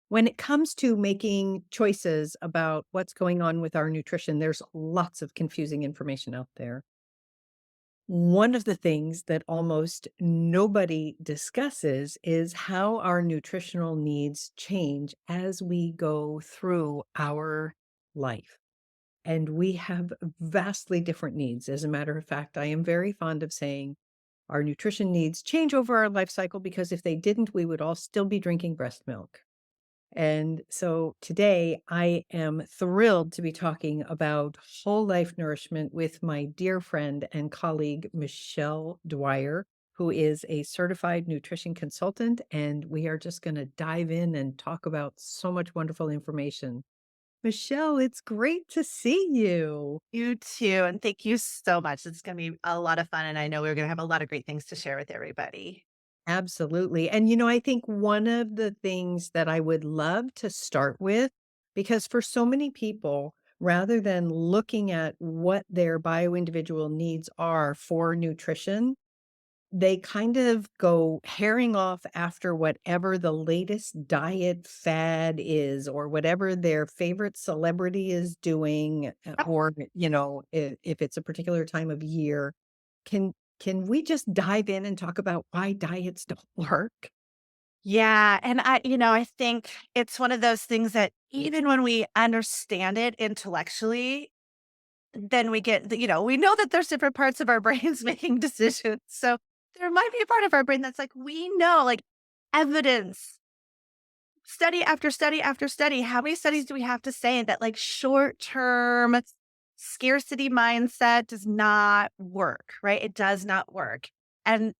When it comes to making choices about what's going on with our nutrition, there's lots of confusing information out there. One of the things that almost nobody discusses is how our nutritional needs change as we go through our life. And we have vastly different needs. As a matter of fact, I am very fond of saying our nutrition needs change over our life cycle because if they didn't, we would all still be drinking breast milk. And so today I am thrilled to be talking about whole life nourishment with my dear friend and colleague, Michelle Dwyer, who is a certified nutrition consultant. And we are just going to dive in and talk about so much wonderful information. Michelle, it's great to see you. You too, and thank you so much. It's gonna be a lot of fun, and I know we're gonna have a lot of great things to share with everybody. Absolutely. And, I think one of the things that I would love to start with, because for so many people, rather than looking at what their bio individual needs are for nutrition, they kind of go herring off after whatever the latest diet fad is or whatever their favorite celebrity is doing, or, if it's a particular time of year. Can can we just dive in and talk about why diets don't work? Yeah, and I think it's one of those things that even when we understand it intellectually, then we know that there's different parts of our brains making decisions. So there might be a part of our brain that's like, we know, like evidence, study after study after study. How many studies do we have to say that like short term scarcity mindset does not work, right? It does not work. And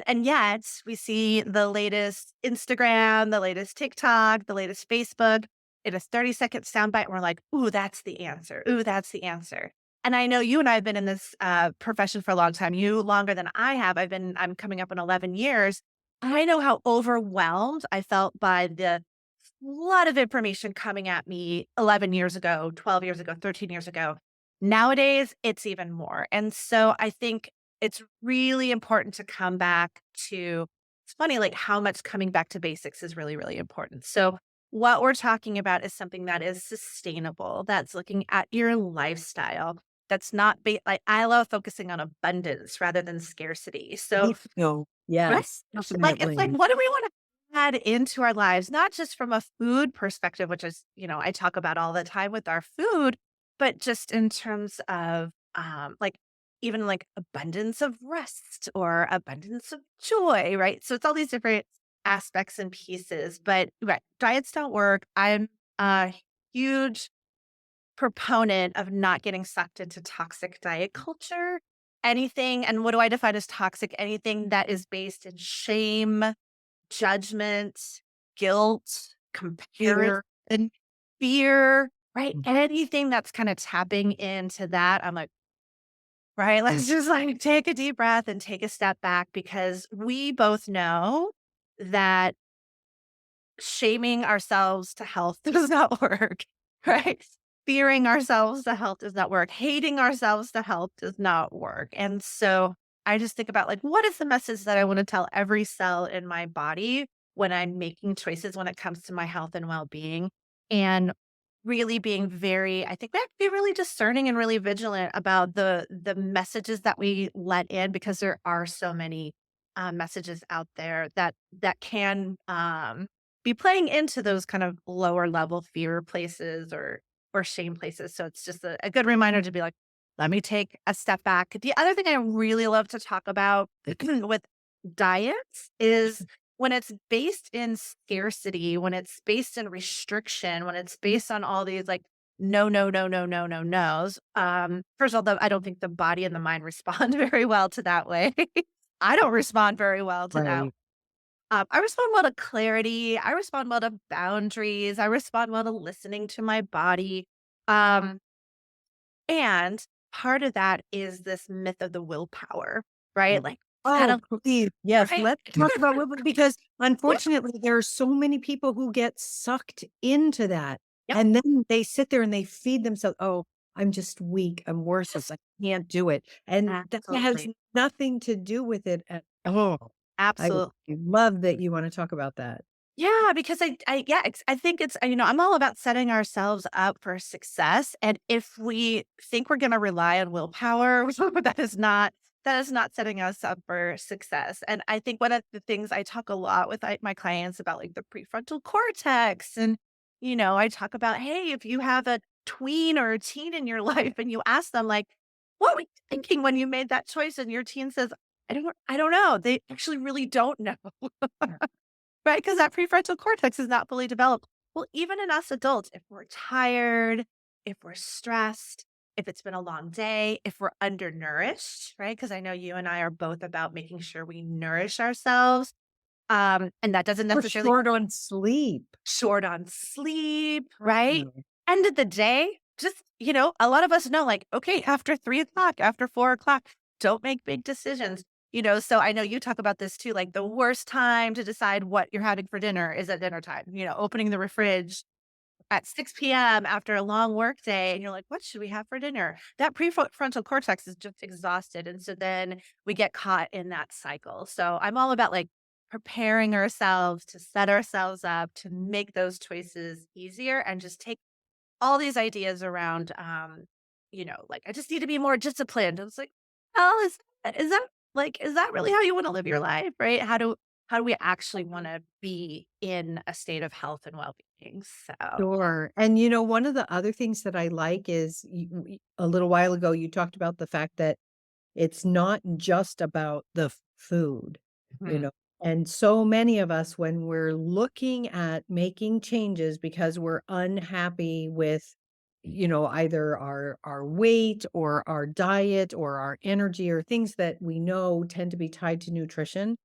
yet we see the latest Instagram, the latest TikTok, the latest Facebook in a 30-second soundbite. And we're like, ooh, that's the answer. Ooh, that's the answer. And I know you and I have been in this profession for a long time. You longer than I have. I'm coming up on 11 years. I know how overwhelmed I felt by the lot of information coming at me 11 years ago, 12 years ago, 13 years ago. Nowadays, it's even more. And so I think it's really important to come back to it's funny, like how much coming back to basics is really, really important. So, what we're talking about is something that is sustainable, that's looking at your lifestyle, that's not like I love focusing on abundance rather than scarcity. So, Me too. right? Yes, Like, it's like, definitely. what do we wanna add into our lives? Not just from a food perspective, which is, I talk about all the time with our food, but just in terms of, like, even, like, abundance of rest or abundance of joy, right? So it's all these different aspects and pieces, but right, diets don't work. I'm a huge proponent of not getting sucked into toxic diet culture. Anything and what do I define as toxic? Anything that is based in shame, judgment, guilt, Fear. comparison, fear, right? Mm. Anything that's kind of tapping into that, I'm like, right, let's just like take a deep breath and take a step back because we both know that shaming ourselves to health does not work, right? Fearing ourselves to health does not work. Hating ourselves to health does not work. And so I just think about like, what is the message that I want to tell every cell in my body when I'm making choices when it comes to my health and well being? And really being I think we have to be really discerning and really vigilant about the messages that we let in because there are so many messages out there that can be playing into those kind of lower level fear places or shame places. So it's just a good reminder to be like, let me take a step back. The other thing I really love to talk about with diets is when it's based in scarcity, when it's based in restriction, when it's based on all these like no, no, no, no, no, no, no's. First of all, I don't think the body and the mind respond very well to that way. I don't respond very well to that. Right. I respond well to clarity. I respond well to boundaries. I respond well to listening to my body. Um, and part of that is this myth of the willpower, right? Like, kind Oh, of, please. Yes, right? let's talk about women because unfortunately there are so many people who get sucked into that. Yep. And then they sit there and they feed themselves, oh, I'm just weak. I'm worthless. Yes, I can't do it. And that has absolutely. nothing to do with it at all. I Absolutely. love that you want to talk about that. Yeah, because yeah, I think it's, I'm all about setting ourselves up for success. And if we think we're going to rely on willpower, that is not setting us up for success. And I think one of the things I talk a lot with my clients about, like the prefrontal cortex, and I talk about, hey, if you have a tween or a teen in your life, and you ask them, like, what were you thinking when you made that choice, and your teen says, I don't know. They actually really don't know. Right, because that prefrontal cortex is not fully developed. Well, even in us adults, if we're tired, if we're stressed, if it's been a long day, if we're undernourished, right? Because I know you and I are both about making sure we nourish ourselves. And that doesn't We're necessarily short on sleep. short on sleep, right? Mm. End of the day, just, a lot of us know, like, okay, after 3 o'clock, after 4 o'clock, don't make big decisions. So I know you talk about this too. Like the worst time to decide what you're having for dinner is at dinner time, opening the fridge at 6 p.m. after a long work day. And you're like, what should we have for dinner? That prefrontal cortex is just exhausted. And so then we get caught in that cycle. So I'm all about like preparing ourselves to set ourselves up to make those choices easier and just take all these ideas around, like, I just need to be more disciplined. It's like, oh, is that really how you want to live your life? Right? How do we actually want to be in a state of health and well-being? So Sure. And, one of the other things that I like is a little while ago, you talked about the fact that it's not just about the food, you mhm. know? And so many of us, when we're looking at making changes because we're unhappy with, either our weight or our diet or our energy or things that we know tend to be tied to nutrition,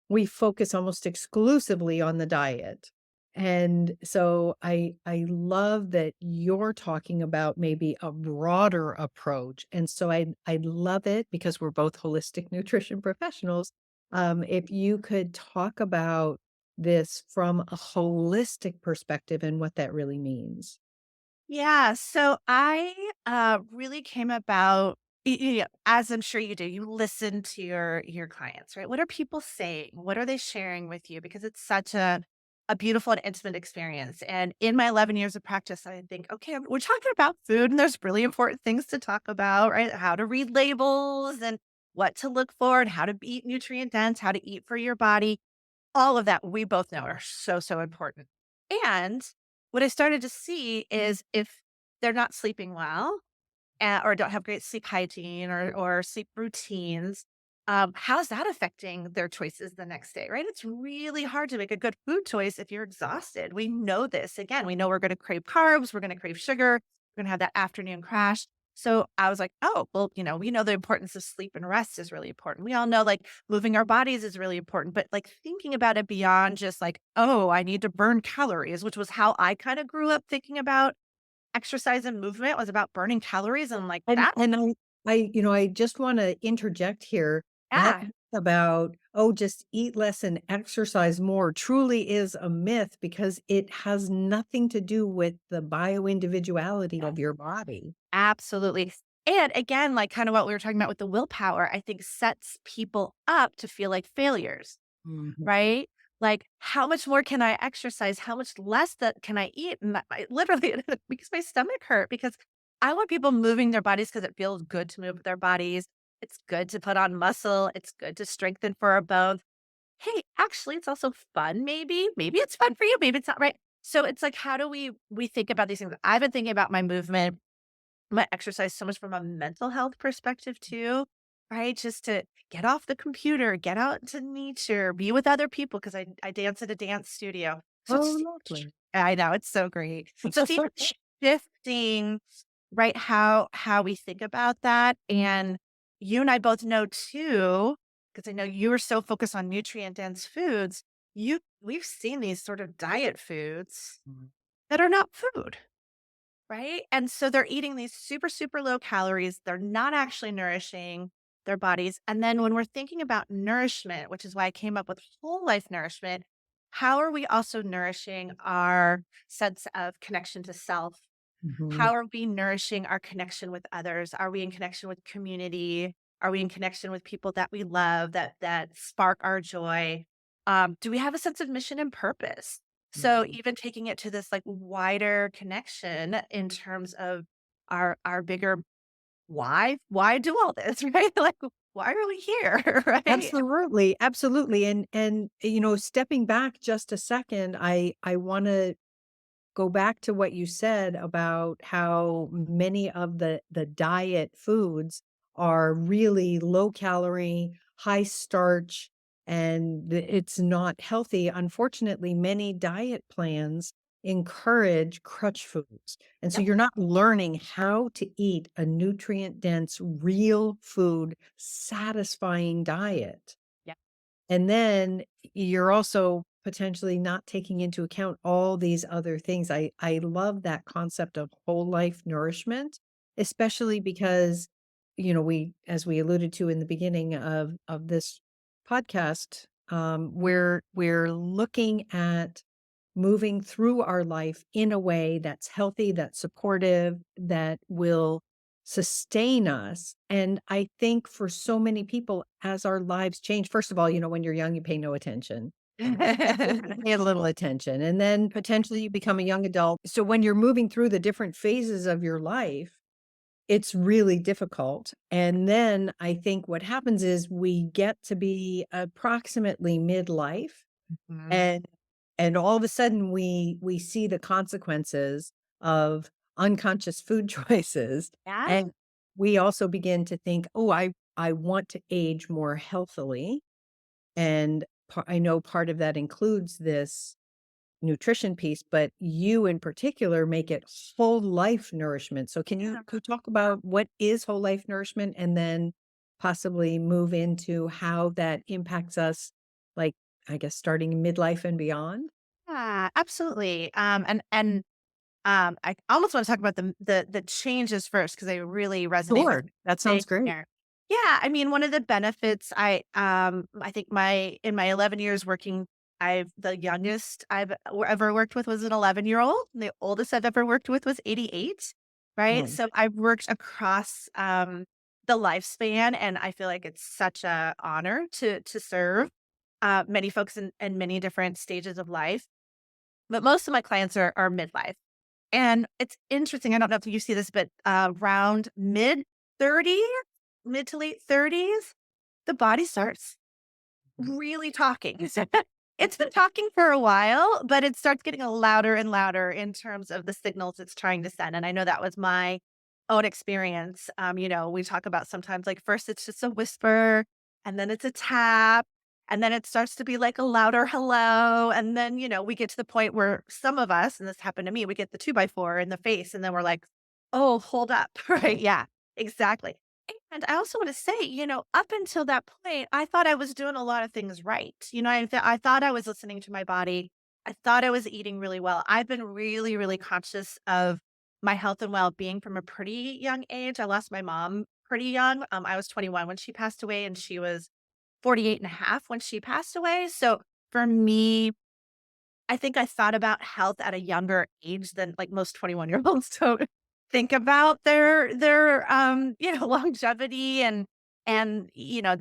we focus almost exclusively on the diet. And so I love that you're talking about maybe a broader approach. And so I love it because we're both holistic nutrition professionals. If you could talk about this from a holistic perspective and what that really means. Yeah, so I really came about, as I'm sure you do. You listen to your clients, right? What are people saying? What are they sharing with you? Because it's such a beautiful and intimate experience. And in my 11 years of practice, I think, okay, we're talking about food, and there's really important things to talk about, right? How to read labels and what to look for, and how to eat nutrient dense, how to eat for your body. All of that we both know are so, so important. And what I started to see is if they're not sleeping well, or don't have great sleep hygiene or sleep routines, how's that affecting their choices the next day, right? It's really hard to make a good food choice if you're exhausted. We know this. Again, we know we're going to crave carbs, we're going to crave sugar, we're going to have that afternoon crash. So I was like, oh, well, we know the importance of sleep and rest is really important. We all know like moving our bodies is really important, but like thinking about it beyond just like, oh, I need to burn calories, which was how I kind of grew up thinking about exercise and movement was about burning calories. And like And that, and I just wanna interject here. That yeah, myth about, "Oh, just eat less and exercise more," truly is a myth because it has nothing to do with the bioindividuality of your body. absolutely. And again, like kind of what we were talking about with the willpower, I think sets people up to feel like failures, Mhm. right? Like, how much more can I exercise? How much less that can I eat? And that literally it makes my stomach hurt because I want people moving their bodies because it feels good to move their bodies. It's good to put on muscle. It's good to strengthen for our bones. Hey, actually, it's also fun. Maybe it's fun for you. Maybe it's not right. So it's like, how do we think about these things? I've been thinking about my movement, my exercise so much from a mental health perspective too, right? Just to get off the computer, get out into nature, be with other people because I dance at a dance studio. So Oh, it's lovely. I know it's so great. So see shifting, right? How we think about that. And you and I both know too, because I know you are so focused on nutrient dense foods. We've seen these sort of diet foods Mhm. that are not food. Right? And so they're eating these super, super low calories. They're not actually nourishing their bodies. And then when we're thinking about nourishment, which is why I came up with whole life nourishment, how are we also nourishing our sense of connection to self? Mhm. How are we nourishing our connection with others? Are we in connection with community? Are we in connection with people that we love that spark our joy? Do we have a sense of mission and purpose? So even taking it to this like wider connection in terms of our bigger why do all this, right? Like why are we here, right? Absolutely, absolutely, and, stepping back just a second, I wanna go back to what you said about how many of the diet foods are really low calorie, high starch, and it's not healthy. Unfortunately, many diet plans encourage crutch foods. And so Yep. you're not learning how to eat a nutrient dense, real food, satisfying diet. Yep. And then you're also potentially not taking into account all these other things. I love that concept of whole life nourishment, especially because, we as we alluded to in the beginning of this podcast, we're looking at moving through our life in a way that's healthy, that's supportive, that will sustain us. And I think for so many people, as our lives change, first of all, when you're young, you pay no attention. You pay a little attention, and then potentially you become a young adult. So when you're moving through the different phases of your life, it's really difficult. And then I think what happens is we get to be approximately midlife, Mhm. and all of a sudden we see the consequences of unconscious food choices, Yeah. and we also begin to think, "Oh, I want to age more healthily." And I know part of that includes this nutrition piece, but you in particular make it whole life nourishment. So can you talk about what is whole life nourishment, and then possibly move into how that impacts us, like, I guess, starting midlife and beyond? Yeah, absolutely. I almost want to talk about the changes first because they really resonate with Sure, that me sounds great. here. Yeah, I mean, one of the benefits I think in my 11 years working, the youngest ever worked with was an 11-year-old. And the oldest I've ever worked with was 88. Right, Mm. so I've worked across the lifespan, and I feel like it's such a honor to serve many folks in many different stages of life. But most of my clients are midlife. And it's interesting, I don't know if you see this, but, around mid-30s, mid to late 30s, the body starts really talking. So it's been talking for a while, but it starts getting a louder and louder in terms of the signals it's trying to send, and I know that was my own experience. We talk about sometimes, like, first it's just a whisper, and then it's a tap, and then it starts to be like a louder hello, and then, we get to the point where some of us, and this happened to me, we get the 2 by 4 in the face, and then we're like, "Oh, hold up." Right? Yeah, exactly. And I also want to say, up until that point, I thought I was doing a lot of things right. I thought I was listening to my body. I thought I was eating really well. I've been really, really conscious of my health and well being from a pretty young age. I lost my mom pretty young. I was 21 when she passed away, and she was 48 and a half when she passed away. So for me, I think I thought about health at a younger age than, like, most 21-year-olds don't think about longevity and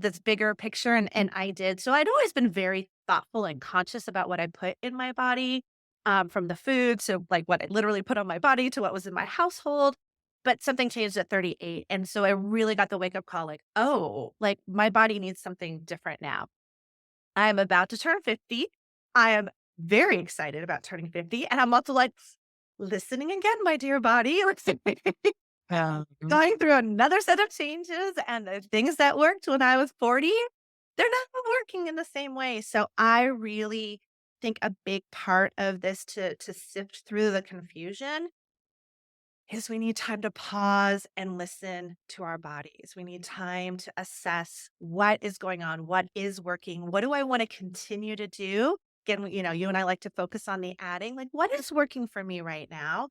this bigger picture, and I did. So I'd always been very thoughtful and conscious about what I put in my body, from the food, so, like, what I literally put on my body to what was in my household, but something changed at 38, and so I really got the wake-up call, like, "Oh, like, my body needs something different now." I am about to turn 50. I am very excited about turning 50, and I'm also like, listening again, my dear body, listening, Yeah. going through another set of changes, and the things that worked when I was 40, they're not working in the same way. So I really think a big part of this to sift through the confusion is we need time to pause and listen to our bodies. We need time to assess what is going on, what is working, what do I want to continue to do? Again, you and I like to focus on the adding, like what is working for me right now?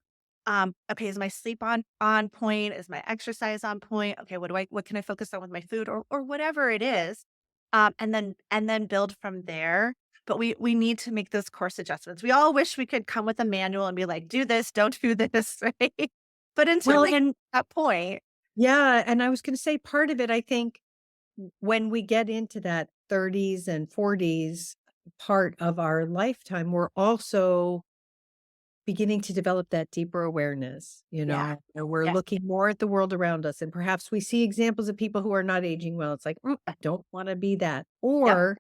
Okay, is my sleep on point? Is my exercise on point? Okay, what can I focus on with my food or whatever it is? And then build from there. But we need to make those course adjustments. We all wish we could come with a manual and be like, do this, don't do this, right? But until Well, we get and to that point. yeah, and I was gonna say part of it, I think when we get into that 30s and 40s, part of our lifetime, we're also beginning to develop that deeper awareness, Yeah. and we're Yeah. looking more at the world around us, and perhaps we see examples of people who are not aging well. It's like, I don't wanna be that." Yep. Or,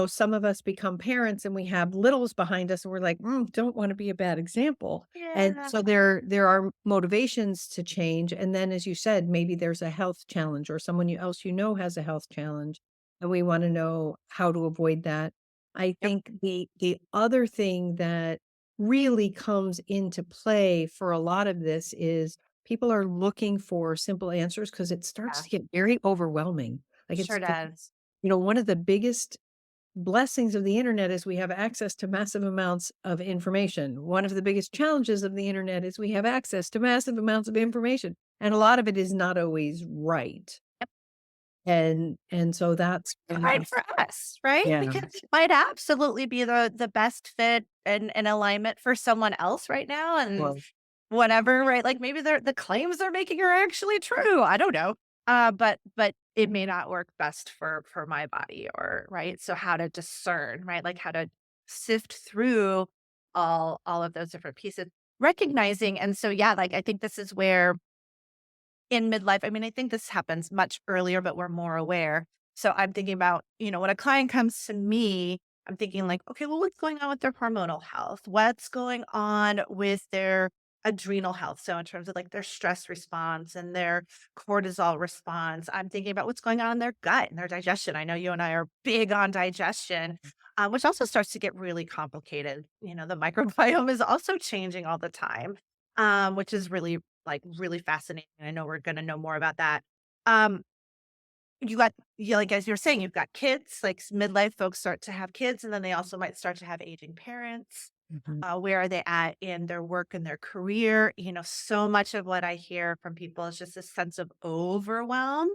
some of us become parents and we have littles behind us and we're like, don't wanna be a bad example." And Yeah. so there are motivations to change, and then as you said, maybe there's a health challenge or someone else has a health challenge, and we wanna know how to avoid that. I Yep. think the other thing that really comes into play for a lot of this is people are looking for simple answers because it starts Yeah. to get very overwhelming. Like Sure does. one of the biggest blessings of the internet is we have access to massive amounts of information. One of the biggest challenges of the internet is we have access to massive amounts of information, and a lot of it is not always right. And so that's Right for us, right? yeah. Because it might absolutely be the best fit and alignment for someone else right now, and Well, whatever, right? Like maybe the claims they're making are actually true. I don't know. But it may not work best for my body, or right. So how to discern, right? Like how to sift through all of those different pieces, recognizing. And so yeah, like I think this is where in midlife, I mean, I think this happens much earlier, but we're more aware. So I'm thinking about, when a client comes to me, I'm thinking like, okay, well, what's going on with their hormonal health? What's going on with their adrenal health? So in terms of like their stress response and their cortisol response, I'm thinking about what's going on in their gut and their digestion. I know you and I are big on digestion, which also starts to get really complicated. The microbiome is also changing all the time, which is really really fascinating. And I know we're gonna know more about that. Um, like as you were saying, you've got kids, like midlife folks start to have kids, and then they also might start to have aging parents. Mhm. Where are they at in their work and their career? So much of what I hear from people is just a sense of overwhelm.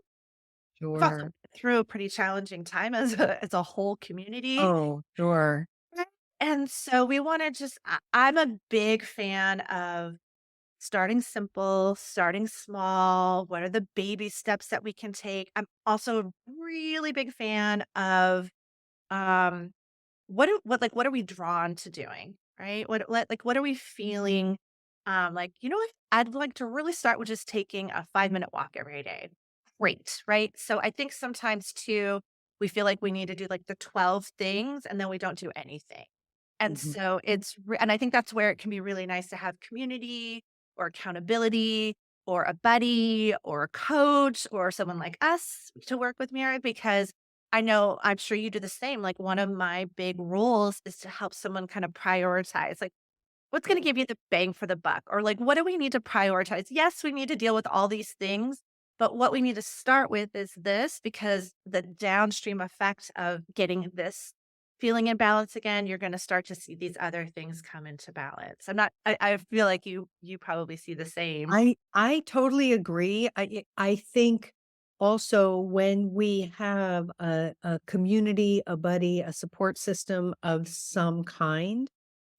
We've also Sure. been through a pretty challenging time as a whole community. Oh, sure. Right? And so we want to I'm a big fan of starting simple, starting small. What are the baby steps that we can take? I'm also a really big fan of um what are we drawn to doing? Right? What are we feeling? Like, what? I'd like to really start with just taking a 5-minute walk every day. Great, right? So I think sometimes too, we feel like we need to do like the 12 things and then we don't do anything. And Mhm. so and I think that's where it can be really nice to have community or accountability or a buddy or a coach or someone like us to work with, Mira, because I'm sure you do the same. Like one of my big rules is to help someone kind of prioritize, like, what's going to give you the bang for the buck? Or like, what do we need to prioritize? Yes, we need to deal with all these things, but what we need to start with is this, because the downstream effect of getting this feeling in balance again, you're going to start to see these other things come into balance. I feel like you probably see the same. I totally agree. I think also when we have a community, a buddy, a support system of some kind,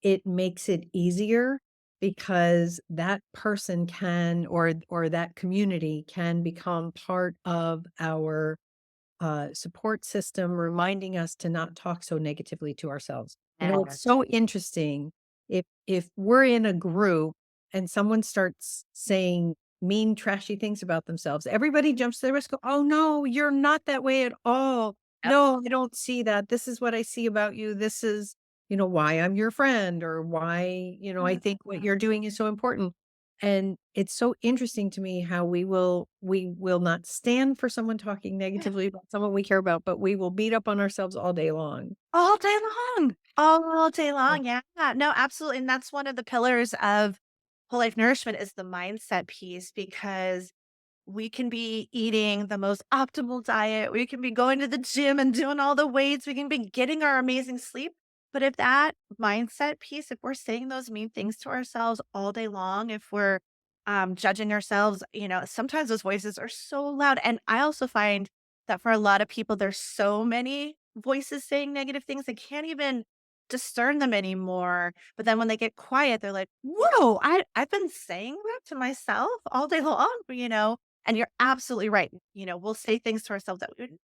it makes it easier because that person can or that community can become part of our support system, reminding us to not talk so negatively to ourselves. It's Yes. so interesting if we're in a group and someone starts saying mean, trashy things about themselves, everybody jumps to the risk. Oh no, you're not that way at all. Yep. No, I don't see that. This is what I see about you. This is, why I'm your friend or why, I Mhm. think what you're doing is so important. And it's so interesting to me how we will not stand for someone talking negatively about someone we care about, but we will beat up on ourselves all day long. All day long. All day Yeah. long, yeah. No, absolutely, and that's one of the pillars of whole life nourishment is the mindset piece, because we can be eating the most optimal diet, we can be going to the gym and doing all the weights, we can be getting our amazing sleep, but if that mindset piece, if we're saying those mean things to ourselves all day long, if we're, judging ourselves, sometimes those voices are so loud, and I also find that for a lot of people, there's so many voices saying negative things, they can't even discern them anymore, but then when they get quiet, they're like, "Whoa, I've been saying that to myself all day long," and you're absolutely right. We'll say things to ourselves that we would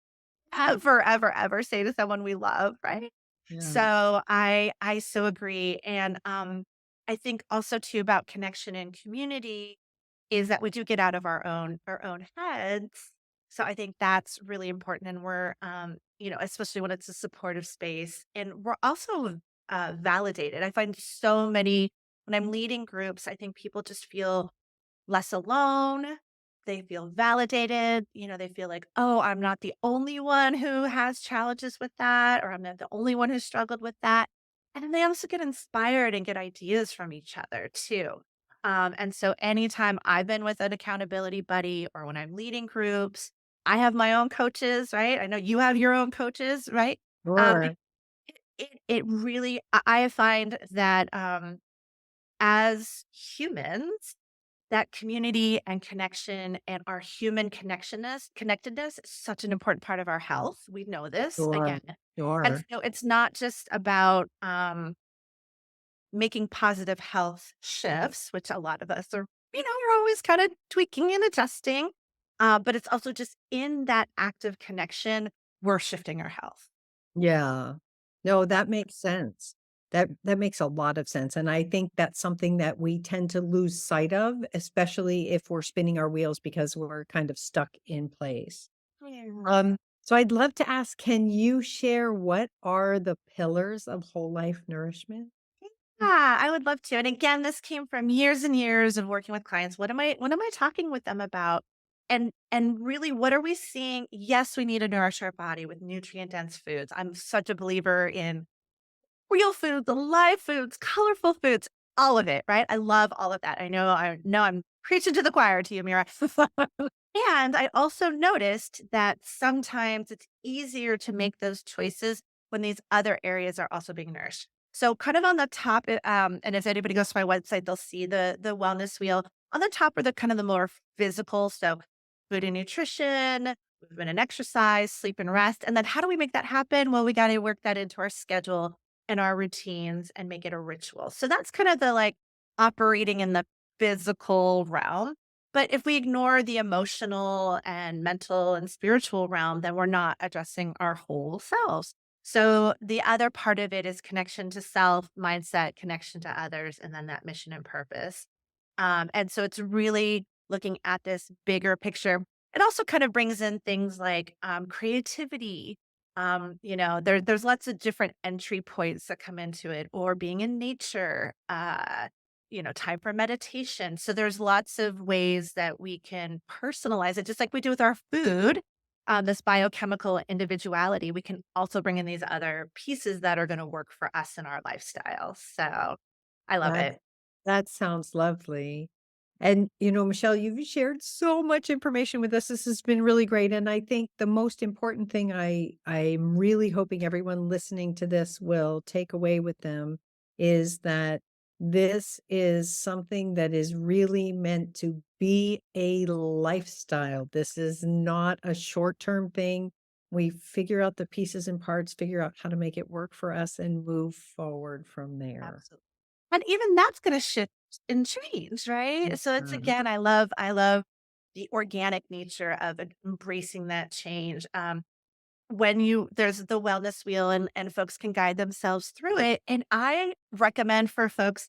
never, ever, ever say to someone we love, right? Yeah. So I so agree. And I think also too about connection and community is that we do get out of our own heads. So I think that's really important. And we're especially when it's a supportive space. And we're also validated. I find so many when I'm leading groups, I think people just feel less alone. They feel validated. They feel like, oh, I'm not the only one who has challenges with that, or I'm not the only one who struggled with that. And then they also get inspired and get ideas from each other too. And so anytime I've been with an accountability buddy or when I'm leading groups, I have my own coaches, right? I know you have your own coaches, right? Sure. It really, I find that as humans, that community and connection and our human connectedness is such an important part of our health. We know this Sure. again. And Sure. so it's not just about making positive health shifts, which a lot of us are, you're always kind of tweaking and adjusting. But it's also just in that active connection, we're shifting our health. Yeah. No, that makes sense. That makes a lot of sense, and I think that's something that we tend to lose sight of, especially if we're spinning our wheels because we're kind of stuck in place. Yeah. So I'd love to ask, can you share what are the pillars of whole life nourishment? Yeah, I would love to. And again, this came from years and years of working with clients. What am I talking with them about? And really what are we seeing? Yes, we need to nourish our body with nutrient dense foods. I'm such a believer in real foods, live foods, colorful foods, all of it, right? I love all of that. I know I'm preaching to the choir to you, Mira. And I also noticed that sometimes it's easier to make those choices when these other areas are also being nourished. So kind of on the top, and if anybody goes to my website, they'll see the wellness wheel. On the top are the kind of the more physical. So food and nutrition, movement and exercise, sleep and rest. And then how do we make that happen? Well, we got to work that into our schedule and our routines and make it a ritual. So that's kind of the like operating in the physical realm. But if we ignore the emotional and mental and spiritual realm, then we're not addressing our whole selves. So the other part of it is connection to self, mindset, connection to others, and then that mission and purpose. And so it's really looking at this bigger picture. It also kind of brings in things like creativity. There's lots of different entry points that come into it, or being in nature. Time for meditation. So there's lots of ways that we can personalize it, just like we do with our food. This biochemical individuality, we can also bring in these other pieces that are going to work for us in our lifestyle. So I love That it. that sounds lovely. And, Michelle, you've shared so much information with us. This has been really great. And I think the most important thing I'm really hoping everyone listening to this will take away with them is that this is something that is really meant to be a lifestyle. This is not a short-term thing. We figure out the pieces and parts, figure out how to make it work for us and move forward from there. Absolutely. And even that's gonna shift and change, right? So it's Mhm. again, I love the organic nature of embracing that change. When you there's the wellness wheel and folks can guide themselves through it. And I recommend for folks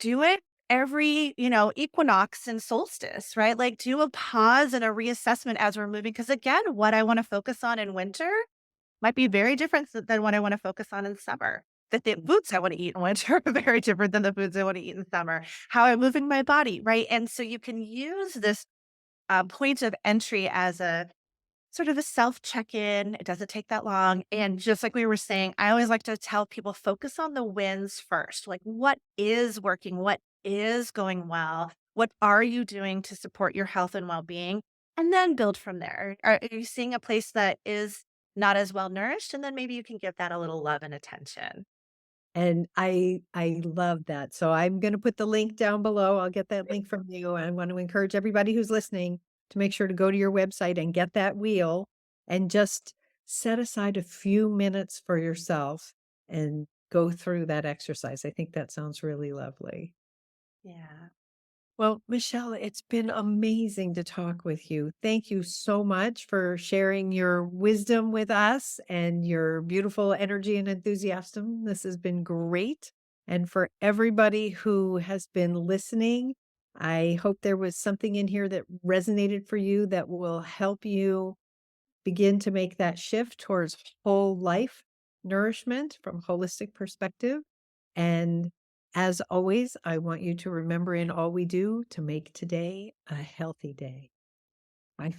do it every, equinox and solstice, right? Like do a pause and a reassessment as we're moving. Cause again, what I want to focus on in winter might be very different than what I wanna focus on in summer. The foods I wanna eat in winter are very different than the foods I wanna eat in summer. How I'm moving my body, right? And so you can use this, point of entry as a sort of a self check-in. It doesn't take that long, and just like we were saying, I always like to tell people, focus on the wins first. Like, what is working? What is going well? What are you doing to support your health and well-being? And then build from there. Are you seeing a place that is not as well nourished? And then maybe you can give that a little love and attention. And I love that. So I'm gonna put the link down below. I'll get that link from you. I want to encourage everybody who's listening to make sure to go to your website and get that wheel and just set aside a few minutes for yourself and go through that exercise. I think that sounds really lovely. Yeah. Well, Michelle, it's been amazing to talk with you. Thank you so much for sharing your wisdom with us and your beautiful energy and enthusiasm. This has been great. And for everybody who has been listening, I hope there was something in here that resonated for you that will help you begin to make that shift towards whole life nourishment from holistic perspective. And as always, I want you to remember in all we do to make today a healthy day. Bye.